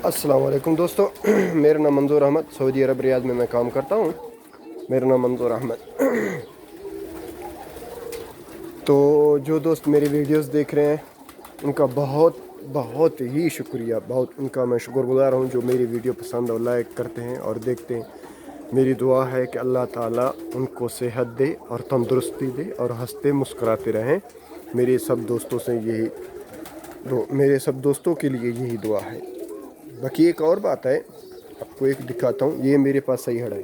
अस्सलाम वालेकुम दोस्तों। मेरा नाम मंजूर अहमद, सऊदी अरब रियाद में मैं काम करता हूँ। मेरा नाम मंजूर अहमद। तो जो दोस्त मेरी वीडियोस देख रहे हैं उनका बहुत बहुत ही शुक्रिया, बहुत उनका मैं शुक्रगुजार हूँ जो मेरी वीडियो पसंद और लाइक करते हैं और देखते हैं। मेरी दुआ है कि अल्लाह ताला उनको सेहत दे और तंदुरुस्ती दे और हंसते मुस्कुराते रहें। मेरे सब दोस्तों से यही मेरे सब दोस्तों के लिए यही दुआ है। बाकी एक और बात है, आपको एक दिखाता हूँ। ये मेरे पास सही है,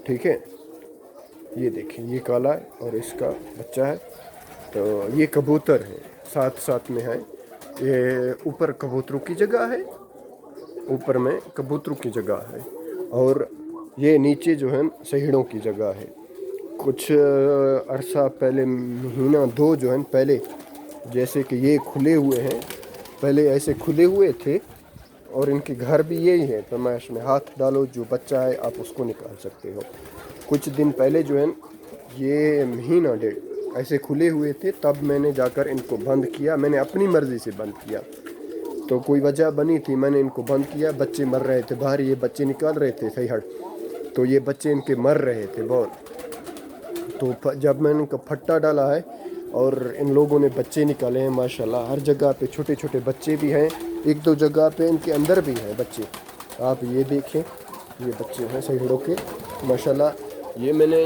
ठीक है। ये देखें, ये काला है और इसका बच्चा है। तो ये कबूतर है, साथ साथ में है। ये ऊपर कबूतरों की जगह है, ऊपर में कबूतरों की जगह है और ये नीचे जो है सहेड़ों की जगह है। कुछ अरसा पहले, महीना दो जो है पहले, जैसे कि ये खुले हुए हैं, पहले ऐसे खुले हुए थे और इनके घर भी यही है। फरमाइश में हाथ डालो, जो बच्चा है आप उसको निकाल सकते हो। कुछ दिन पहले जो है ये महीना डेढ़ ऐसे खुले हुए थे, तब मैंने जाकर इनको बंद किया। मैंने अपनी मर्ज़ी से बंद किया, तो कोई वजह बनी थी, मैंने इनको बंद किया। बच्चे मर रहे थे बाहर, ये बच्चे निकाल रहे थे सही हट, तो ये बच्चे इनके मर रहे थे बहुत। तो जब मैंने इनका फट्टा डाला है और इन लोगों ने बच्चे निकाले हैं माशाल्लाह। हर जगह पे छोटे छोटे बच्चे भी हैं, एक दो जगह पे इनके अंदर भी हैं बच्चे। आप ये देखें, ये बच्चे हैं सहेड़ों के माशाल्लाह। ये मैंने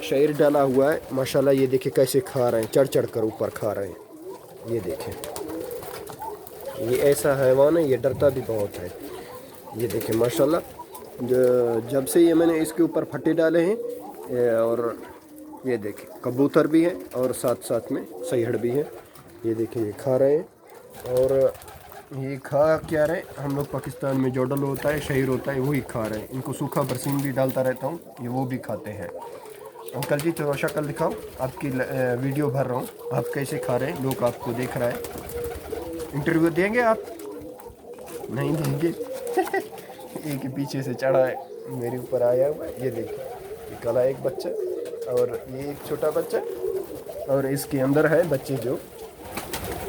शहर डाला हुआ है माशाल्लाह। ये देखें कैसे खा रहे हैं, चढ़ चढ़ कर ऊपर खा रहे हैं। ये देखें, ये ऐसा हैवान है, ये डरता भी बहुत है। ये देखें माशाल्लाह। जब से ये मैंने इसके ऊपर फट्टे डाले हैं, और ये देखें कबूतर भी है और साथ साथ में सैहड़ भी है। ये देखें, ये खा रहे हैं। और ये खा क्या रहे, हम लोग पाकिस्तान में जोडल होता है, शहीर होता है, वही खा रहे हैं। इनको सूखा बरसीन भी डालता रहता हूँ, ये वो भी खाते हैं। अंकल जी थोड़ा शक्ल दिखाओ, आपकी वीडियो भर रहा हूँ, आप कैसे खा रहे हैं, लोग आपको देख रहा है। इंटरव्यू देंगे आप? नहीं देंगे। एक पीछे से चढ़ा है, मेरे ऊपर आया हुआ है। ये देखिए, ये काला एक बच्चा और ये एक छोटा बच्चा, और इसके अंदर है बच्चे। जो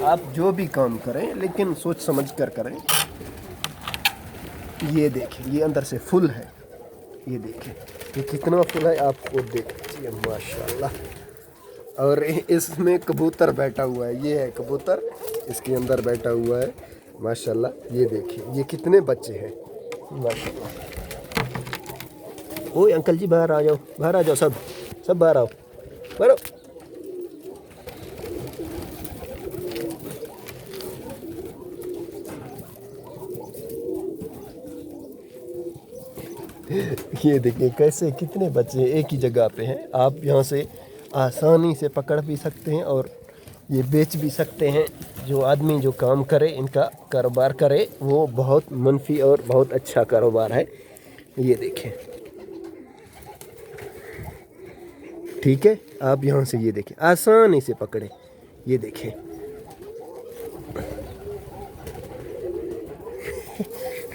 आप जो भी काम करें लेकिन सोच समझ कर करें। ये देखें, ये अंदर से फुल है। ये देखें ये कितना फुल है, आपको देख लीजिए माशाल्लाह। और इसमें कबूतर बैठा हुआ है, ये है कबूतर, इसके अंदर बैठा हुआ है माशाल्लाह। ये देखिए ये कितने बच्चे हैं माशाल्लाह। ओए अंकल जी बाहर आ जाओ, बाहर आ जाओ, सब बाहर आओ, बाहर आओ। ये देखिए कैसे कितने बच्चे एक ही जगह पे हैं। आप यहाँ से आसानी से पकड़ भी सकते हैं और ये बेच भी सकते हैं। जो आदमी जो काम करे, इनका कारोबार करे, वो बहुत मुनफी और बहुत अच्छा कारोबार है। ये देखें, ठीक है। आप यहाँ से ये देखें, आसानी से पकड़े। ये देखें,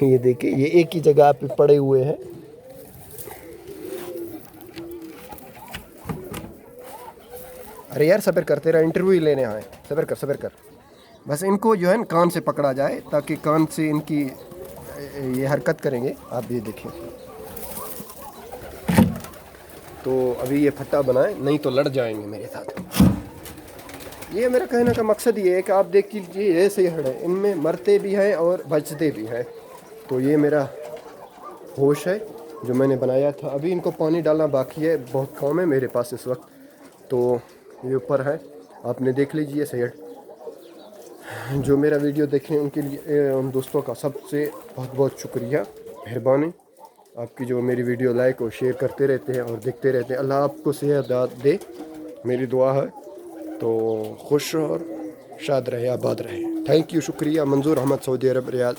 ये देखिए ये एक ही जगह पे पड़े हुए हैं। अरे यार सब्र करते रहा, इंटरव्यू लेने आए, सब्र कर। बस इनको जो है कान से पकड़ा जाए, ताकि कान से इनकी ये हरकत करेंगे। आप ये देखें, तो अभी ये फट्टा बनाए, नहीं तो लड़ जाएंगे मेरे साथ। ये मेरा कहने का मकसद ये है कि आप देख लीजिए, ये सैहड़ है, इनमें मरते भी हैं और बचते भी हैं। तो ये मेरा होश है जो मैंने बनाया था। अभी इनको पानी डालना बाकी है, बहुत कम है मेरे पास इस वक्त। तो ये ऊपर है, आपने देख लीजिए सैयड। जो मेरा वीडियो देख रहे हैं उनके लिए, उन दोस्तों का सबसे बहुत बहुत शुक्रिया, मेहरबानी। आपकी जो मेरी वीडियो लाइक और शेयर करते रहते हैं और देखते रहते हैं। अल्लाह आपको सेहत दे, मेरी दुआ है। तो खुश और शाद रहे, आबाद रहे। थैंक यू, शुक्रिया। मंजूर अहमद, सऊदी अरब, रियाद।